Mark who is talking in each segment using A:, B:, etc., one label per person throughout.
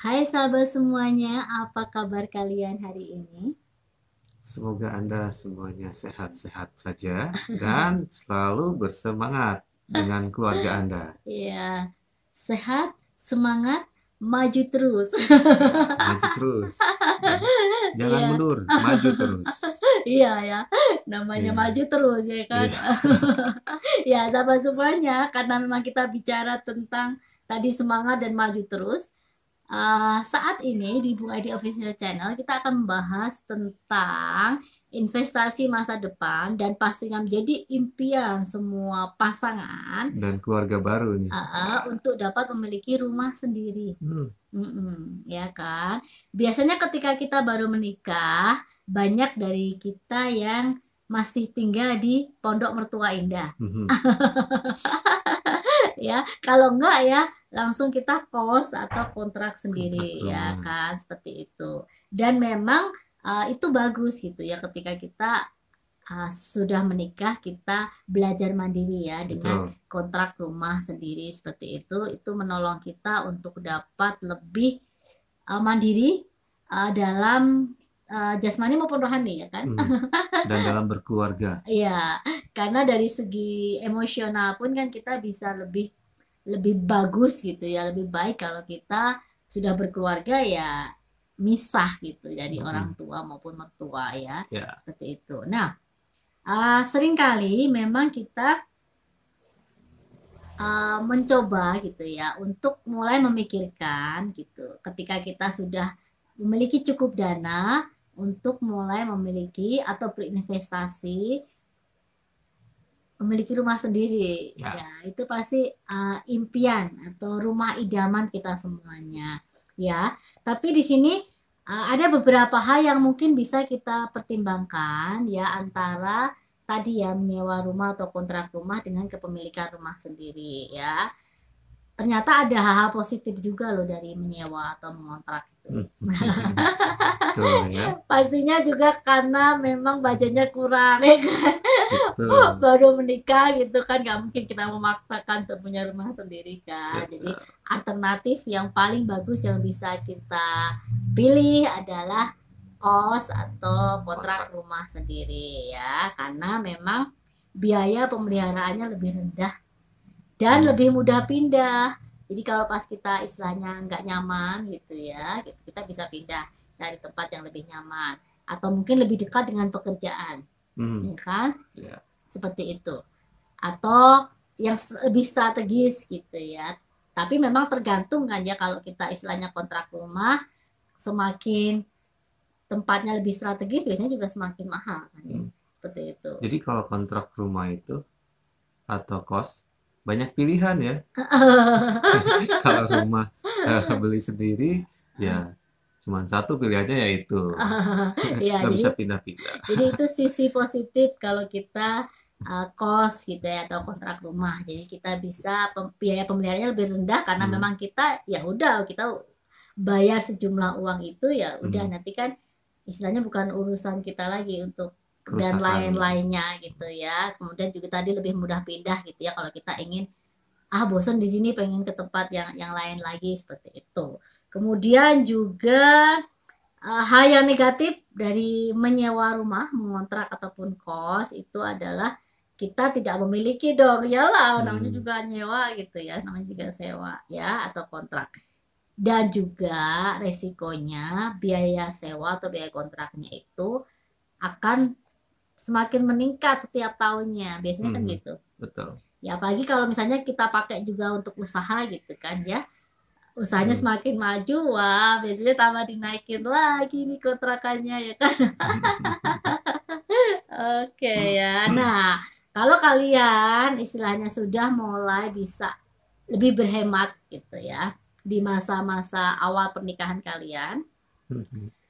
A: Hai sahabat semuanya, apa kabar kalian hari ini?
B: Semoga Anda semuanya sehat-sehat saja dan selalu bersemangat dengan keluarga Anda.
A: Ya, sehat, semangat, maju terus.
B: Ya, maju terus. Ya. Jangan
A: Iya,
B: mundur, maju terus.
A: iya ya, namanya
B: Ya,
A: maju terus ya kan.
B: ya.
A: Ya, sahabat semuanya, karena memang kita bicara tentang tadi semangat dan maju terus. Saat ini di Bung Edi Official Channel kita akan membahas tentang investasi masa depan dan pastinya menjadi impian semua pasangan
B: Dan keluarga baru nih.
A: untuk dapat memiliki rumah sendiri.
B: Hmm,
A: Ya kan? Biasanya ketika kita baru menikah, banyak dari kita yang masih tinggal di pondok mertua indah.
B: mhm.
A: Ya, kalau enggak ya langsung kita kos atau kontrak
B: Kontrak
A: sendiri ya
B: rumah.
A: kan, seperti itu. Dan memang itu bagus gitu ya ketika kita sudah menikah, kita belajar mandiri ya dengan
B: Betul.
A: kontrak rumah sendiri seperti itu menolong kita untuk dapat lebih mandiri dalam jasmani maupun rohani ya kan.
B: Mhm. Dan dalam berkeluarga.
A: Iya, karena dari segi emosional pun kan kita bisa lebih lebih bagus gitu ya, lebih baik kalau kita sudah berkeluarga ya misah gitu dari orang
B: Mhm.
A: tua maupun mertua ya,
B: Ya.
A: seperti itu. Nah, seringkali memang kita mencoba gitu ya untuk mulai memikirkan gitu ketika kita sudah memiliki cukup dana untuk mulai memiliki atau berinvestasi memiliki rumah sendiri
B: Ya.
A: ya itu pasti impian atau rumah idaman kita semuanya ya, tapi di sini ada beberapa hal yang mungkin bisa kita pertimbangkan ya, antara tadi ya menyewa rumah atau kontrak rumah dengan kepemilikan rumah sendiri ya. Ternyata ada hal-hal positif juga loh dari menyewa atau mengontrak itu.
B: Hmm. Betul ya.
A: Pastinya juga karena memang budgetnya kurang ya kan.
B: Betul.
A: Baru menikah gitu kan, nggak mungkin kita memaksakan untuk punya rumah sendiri kan. Jadi
B: Betul.
A: alternatif yang paling bagus yang bisa kita pilih adalah kos atau kontrak
B: Kontrak.
A: rumah sendiri ya, karena memang biaya pemeliharaannya lebih rendah dan
B: Hmm.
A: lebih mudah pindah. Jadi kalau pas kita istilahnya nggak nyaman gitu ya, gitu, kita bisa pindah cari tempat yang lebih nyaman atau mungkin lebih dekat dengan pekerjaan,
B: Hmm.
A: ya kan?
B: Ya.
A: Seperti itu. Atau yang lebih strategis gitu ya. Tapi memang tergantung kan ya, kalau kita istilahnya kontrak rumah, semakin tempatnya lebih strategis biasanya juga semakin mahal kan ya.
B: Hmm.
A: Seperti itu.
B: Jadi kalau kontrak rumah itu atau kos banyak pilihan ya. Kalau rumah beli sendiri ya cuman satu pilihannya yaitu
A: Ya,
B: nggak bisa
A: jadi
B: pindah-pindah.
A: itu sisi positif kalau kita kos gitu ya atau kontrak rumah. Jadi kita bisa biaya pemeliharaannya lebih rendah karena
B: Hmm,
A: memang kita ya udah kita bayar sejumlah uang itu ya udah,
B: hmm.
A: nanti kan istilahnya bukan urusan kita lagi untuk dan
B: Kerusakan.
A: lain-lainnya gitu ya. Kemudian juga tadi lebih mudah pindah gitu ya kalau kita ingin bosan di sini pengen ke tempat yang lain lagi seperti itu. Kemudian juga hal yang negatif dari menyewa rumah, mengontrak ataupun kos itu adalah kita tidak memiliki dong, yalah namanya
B: Hmm,
A: juga nyewa gitu ya, namanya juga sewa ya atau kontrak. Dan juga resikonya biaya sewa atau biaya kontraknya itu akan semakin meningkat setiap tahunnya, biasanya kan
B: hmm,
A: gitu.
B: betul.
A: Ya apalagi kalau misalnya kita pakai juga untuk usaha gitu kan ya, usahanya
B: Hmm.
A: semakin maju, wah biasanya tambah dinaikin lagi nih kontrakannya ya kan. Oke ya. Nah, kalau kalian istilahnya sudah mulai bisa lebih berhemat gitu ya di masa-masa awal pernikahan kalian
B: Hmm.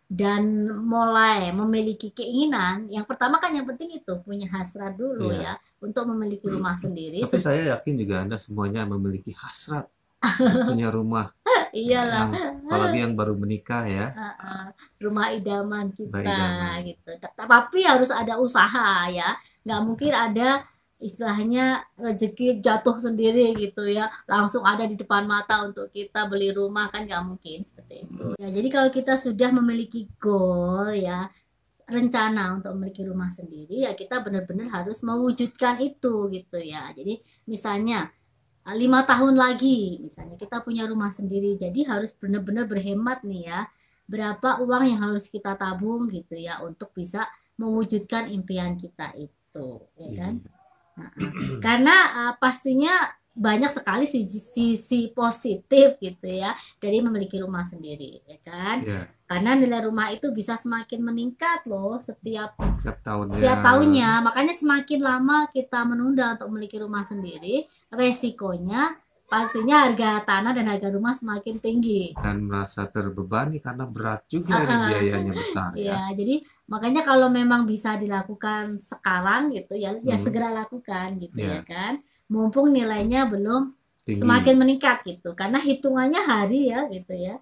A: dan mulai memiliki keinginan, yang pertama kan yang penting itu punya hasrat dulu
B: Ya,
A: ya untuk memiliki rumah sendiri.
B: tapi saya yakin juga Anda semuanya memiliki hasrat untuk punya rumah
A: Iyalah,
B: yang apalagi yang baru menikah ya,
A: rumah idaman
B: Mbak
A: kita
B: Idaman.
A: gitu. Tapi harus ada usaha ya. Nggak mungkin ada istilahnya rezeki jatuh sendiri gitu ya, langsung ada di depan mata untuk kita beli rumah, kan nggak mungkin seperti itu ya. Jadi kalau kita sudah memiliki goal ya, rencana untuk memiliki rumah sendiri, ya kita benar-benar harus mewujudkan itu gitu ya. Jadi misalnya 5 tahun lagi misalnya kita punya rumah sendiri, jadi harus benar-benar berhemat nih ya, berapa uang yang harus kita tabung gitu ya untuk bisa mewujudkan impian kita itu, ya kan. Karena pastinya banyak sekali sisi positif gitu ya dari memiliki rumah sendiri, ya kan.
B: Ya,
A: Karena nilai rumah itu bisa semakin meningkat loh setiap
B: setiap
A: setiap
B: tahunnya
A: tahunnya. Makanya semakin lama kita menunda untuk memiliki rumah sendiri, resikonya pastinya harga tanah dan harga rumah semakin tinggi.
B: dan merasa terbebani karena berat juga ini biayanya besar ya.
A: Ya, jadi makanya kalau memang bisa dilakukan sekarang gitu ya, ya
B: Hmm,
A: segera lakukan gitu ya
B: ya,
A: kan. Mumpung nilainya belum semakin
B: tinggi.
A: meningkat gitu. Karena hitungannya hari ya gitu ya.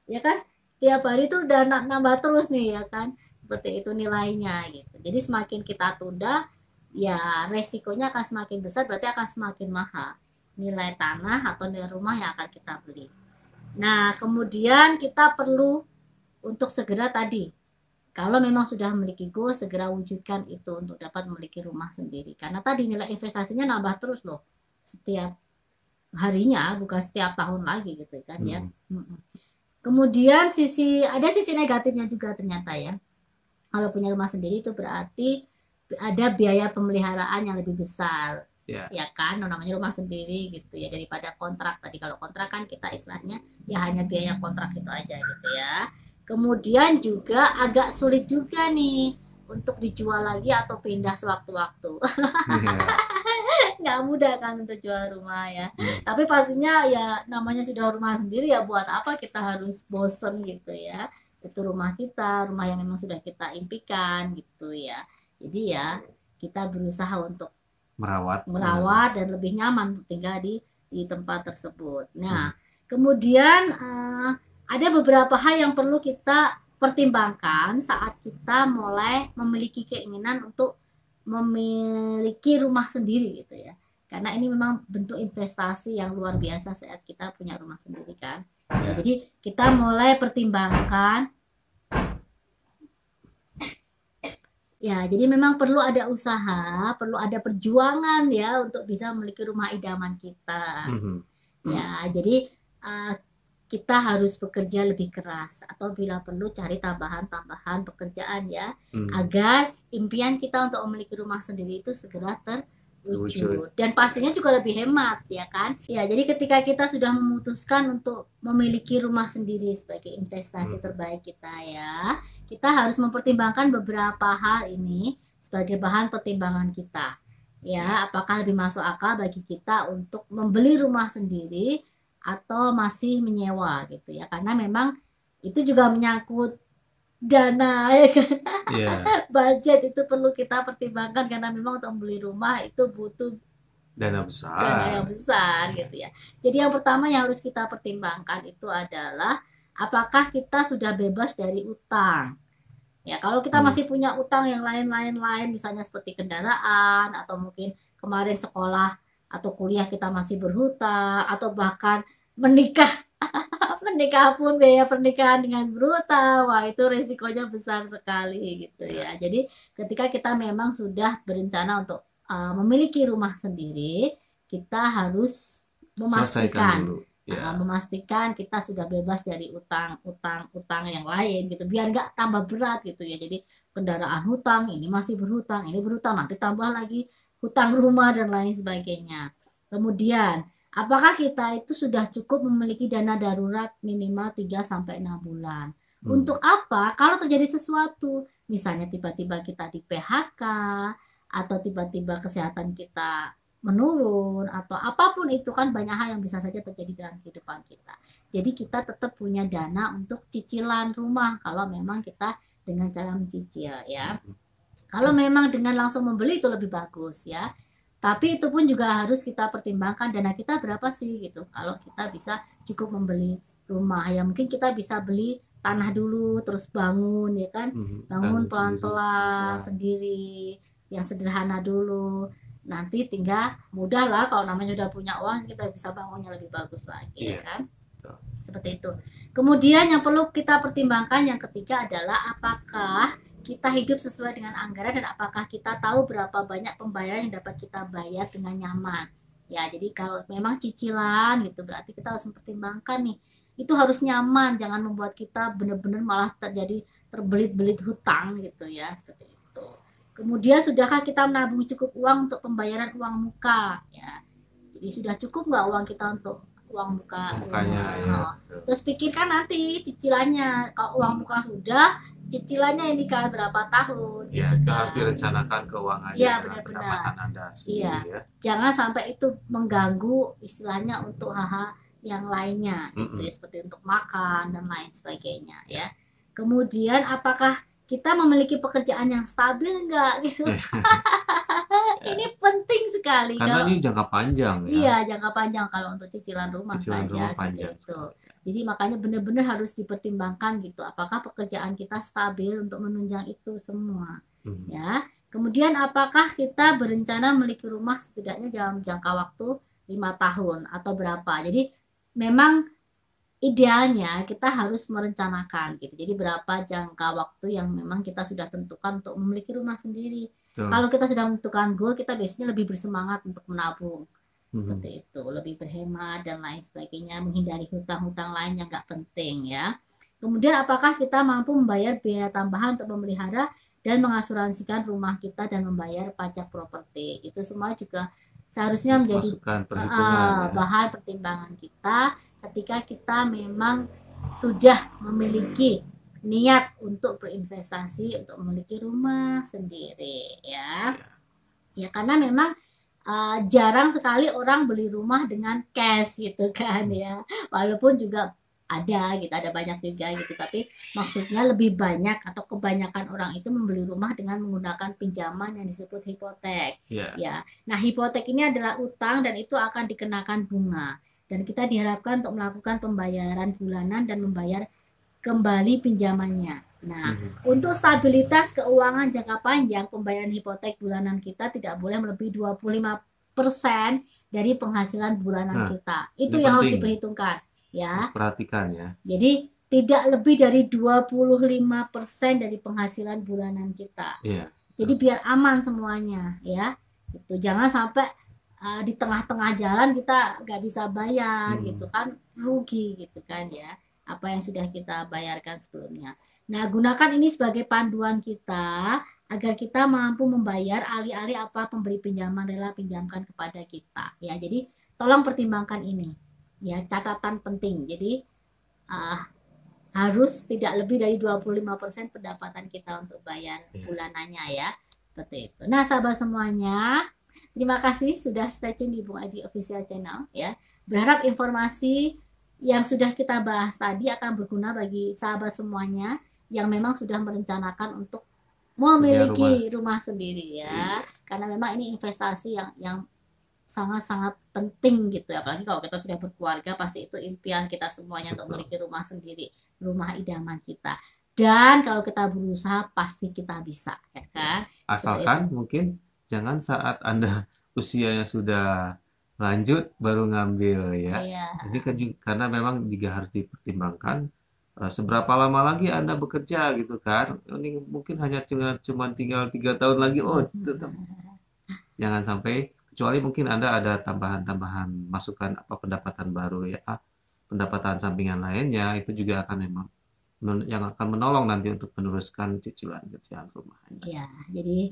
A: Ya kan? Tiap hari itu udah nambah terus nih ya kan. Seperti itu nilainya gitu. Jadi semakin kita tunda, ya resikonya akan semakin besar, berarti akan semakin mahal nilai tanah atau nilai rumah yang akan kita beli. Nah, kemudian kita perlu untuk segera tadi, kalau memang sudah memiliki goal, segera wujudkan itu untuk dapat memiliki rumah sendiri. Karena tadi nilai investasinya nambah terus loh, setiap harinya, bukan setiap tahun lagi gitu kan ya.
B: Hmm,
A: Kemudian ada sisi negatifnya juga ternyata ya. Kalau punya rumah sendiri itu berarti ada biaya pemeliharaan yang lebih besar.
B: ya.
A: Ya kan, namanya rumah sendiri gitu ya, daripada kontrak tadi. Kalau kontrak kan kita istilahnya ya hanya biaya kontrak itu aja gitu ya. Kemudian juga agak sulit juga nih untuk dijual lagi atau pindah sewaktu-waktu.
B: Ya.
A: Nggak mudah kan untuk jual rumah ya.
B: Hmm,
A: Tapi pastinya ya namanya sudah rumah sendiri, ya buat apa kita harus bosen gitu ya. Itu rumah kita, rumah yang memang sudah kita impikan gitu ya. Jadi ya kita berusaha untuk
B: merawat.
A: merawat dan lebih nyaman untuk tinggal di tempat tersebut.
B: Hmm,
A: Nah, kemudian ada beberapa hal yang perlu kita pertimbangkan saat kita mulai memiliki keinginan untuk memiliki rumah sendiri gitu ya. Karena ini memang bentuk investasi yang luar biasa saat kita punya rumah sendiri kan. Ya,
B: ya.
A: jadi kita mulai pertimbangkan. Ya, jadi memang perlu ada usaha, perlu ada perjuangan ya untuk bisa memiliki rumah idaman kita.
B: Hmm,
A: Ya, jadi uh, kita harus bekerja lebih keras atau bila perlu cari tambahan-tambahan pekerjaan ya,
B: hmm.
A: agar impian kita untuk memiliki rumah sendiri itu segera
B: Wujud.
A: terwujud. Dan pastinya juga lebih hemat ya kan. Ya, jadi ketika kita sudah memutuskan untuk memiliki rumah sendiri sebagai investasi
B: Hmm,
A: terbaik kita ya, kita harus mempertimbangkan beberapa hal ini sebagai bahan pertimbangan kita. Ya, apakah lebih masuk akal bagi kita untuk membeli rumah sendiri atau masih menyewa gitu ya. Karena memang itu juga menyangkut dana ya kan.
B: ya.
A: Budget itu perlu kita pertimbangkan karena memang untuk membeli rumah itu butuh
B: Dana
A: dana
B: besar.
A: yang besar gitu ya. Jadi yang pertama yang harus kita pertimbangkan itu adalah apakah kita sudah bebas dari utang. Ya, kalau kita
B: Hmm,
A: masih punya utang yang lain-lain misalnya seperti kendaraan atau mungkin kemarin sekolah atau kuliah kita masih berhutang atau bahkan menikah menikah pun biaya pernikahan dengan berhutang, wah itu resikonya besar sekali gitu
B: ya.
A: ya. Jadi ketika kita memang sudah berencana untuk memiliki rumah sendiri, kita harus
B: Selesaikan
A: memastikan
B: dulu. Ya.
A: memastikan kita sudah bebas dari utang yang lain gitu, biar nggak tambah berat gitu ya. Jadi kendaraan hutang, ini masih berhutang, ini berhutang, nanti tambah lagi hutang rumah dan lain sebagainya. Kemudian apakah kita itu sudah cukup memiliki dana darurat minimal 3 sampai 6 bulan?
B: Hmm,
A: Untuk apa? Kalau terjadi sesuatu, misalnya tiba-tiba kita di PHK atau tiba-tiba kesehatan kita menurun atau apapun itu, kan banyak hal yang bisa saja terjadi dalam kehidupan kita. Jadi kita tetap punya dana untuk cicilan rumah kalau memang kita dengan cara mencicil ya. Kalau memang dengan langsung membeli itu lebih bagus ya. Tapi itu pun juga harus kita pertimbangkan dana kita berapa sih gitu. Kalau kita bisa cukup membeli rumah ya, mungkin kita bisa beli tanah dulu terus bangun ya kan. Bangun
B: bangun sendiri.
A: pelan-pelan
B: Ya.
A: sendiri yang sederhana dulu. nanti tinggal mudah lah, kalau namanya sudah punya uang kita bisa bangunnya lebih bagus lagi, ya
B: Iya,
A: kan?
B: betul.
A: Seperti itu. Kemudian yang perlu kita pertimbangkan yang ketiga adalah apakah kita hidup sesuai dengan anggaran dan apakah kita tahu berapa banyak pembayaran yang dapat kita bayar dengan nyaman. Ya, jadi kalau memang cicilan gitu berarti kita harus mempertimbangkan nih, itu harus nyaman, jangan membuat kita benar-benar malah terjadi terbelit-belit hutang gitu ya, seperti itu. Kemudian sudahkah kita menabung cukup uang untuk pembayaran uang muka ya. Jadi sudah cukup nggak uang kita untuk uang muka
B: Mukanya
A: rumah?
B: ya,
A: Oh.
B: betul.
A: Terus pikirkan nanti cicilannya. Kalau uang muka sudah, cicilannya ini kan berapa tahun
B: Ya,
A: gitu
B: itu
A: kan.
B: harus direncanakan keuangannya
A: Iya,
B: dengan
A: benar-benar.
B: pendapatan Anda
A: Iya.
B: sendiri ya.
A: Jangan sampai itu mengganggu istilahnya untuk hal-hal yang lainnya gitu ya, seperti untuk makan dan lain sebagainya ya. Kemudian apakah kita memiliki pekerjaan yang stabil enggak gitu. Ini penting sekali
B: Karena
A: kalau
B: ini jangka panjang ya.
A: iya, jangka panjang kalau untuk cicilan rumah
B: Cicilan
A: saja
B: rumah
A: seperti
B: panjang
A: itu.
B: sekali.
A: Jadi makanya benar-benar harus dipertimbangkan gitu, apakah pekerjaan kita stabil untuk menunjang itu semua.
B: Hmm.
A: Ya. Kemudian apakah kita berencana memiliki rumah setidaknya dalam jangka waktu 5 tahun atau berapa. Jadi memang idealnya kita harus merencanakan gitu. Jadi berapa jangka waktu yang memang kita sudah tentukan untuk memiliki rumah sendiri.
B: Betul.
A: Kalau kita sudah menentukan goal, kita biasanya lebih bersemangat untuk menabung.
B: Hmm.
A: Seperti itu, lebih berhemat dan lain sebagainya, menghindari hutang-hutang lain yang nggak penting ya. Kemudian apakah kita mampu membayar biaya tambahan untuk memelihara dan mengasuransikan rumah kita dan membayar pajak properti. Itu semua juga seharusnya
B: Terus
A: menjadi
B: masukkan perhitungan ya.
A: bahan pertimbangan kita ketika kita memang sudah memiliki niat untuk berinvestasi untuk memiliki rumah sendiri ya. Ya karena memang jarang sekali orang beli rumah dengan cash gitu kan ya. Walaupun juga ada gitu, ada banyak juga gitu, tapi maksudnya lebih banyak atau kebanyakan orang itu membeli rumah dengan menggunakan pinjaman yang disebut hipotek. Ya. Nah, hipotek ini adalah utang dan itu akan dikenakan bunga. Dan kita diharapkan untuk melakukan pembayaran bulanan dan membayar kembali pinjamannya. Nah, untuk stabilitas keuangan jangka panjang, pembayaran hipotek bulanan kita tidak boleh melebihi 25% dari penghasilan bulanan kita. Itu yang harus diperhitungkan ya.
B: Harus perhatikan ya.
A: Jadi tidak lebih dari 25% dari penghasilan bulanan kita.
B: Iya.
A: Jadi biar aman semuanya ya. Itu jangan sampai di tengah-tengah jalan kita nggak bisa bayar gitu kan, rugi gitu kan ya, apa yang sudah kita bayarkan sebelumnya. Nah, gunakan ini sebagai panduan kita agar kita mampu membayar alih-alih apa pemberi pinjaman rela pinjamkan kepada kita ya. Jadi tolong pertimbangkan ini ya, catatan penting. Jadi harus tidak lebih dari 25% pendapatan kita untuk bayar bulanannya ya, seperti itu. Nah, sahabat semuanya, terima kasih sudah stay tune di Bung Edi Official Channel ya. Berharap informasi yang sudah kita bahas tadi akan berguna bagi sahabat semuanya yang memang sudah merencanakan untuk memiliki rumah sendiri ya. Karena memang ini investasi yang sangat-sangat penting gitu ya. Apalagi kalau kita sudah berkeluarga, pasti itu impian kita semuanya untuk memiliki rumah sendiri, rumah idaman kita. Dan kalau kita berusaha pasti kita bisa ya kan.
B: Asalkan mungkin jangan saat Anda usianya sudah lanjut baru ngambil ya. Ini kan juga, karena memang juga harus dipertimbangkan seberapa lama lagi Anda bekerja gitu kan. Ini mungkin hanya cuma tinggal 3 tahun lagi. Oh, tetap. Jangan sampai, kecuali mungkin Anda ada tambahan-tambahan masukan apa pendapatan baru ya, pendapatan sampingan lainnya, itu juga akan memang yang akan menolong nanti untuk meneruskan cicilan rumah Anda.
A: Ya, jadi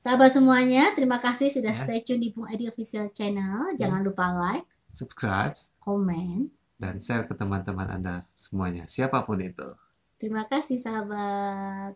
A: sahabat semuanya, terima kasih sudah stay tune di Bung Edi Official Channel. Jangan lupa like,
B: subscribe,
A: komen,
B: dan share ke teman-teman Anda semuanya, siapapun itu.
A: Terima kasih sahabat.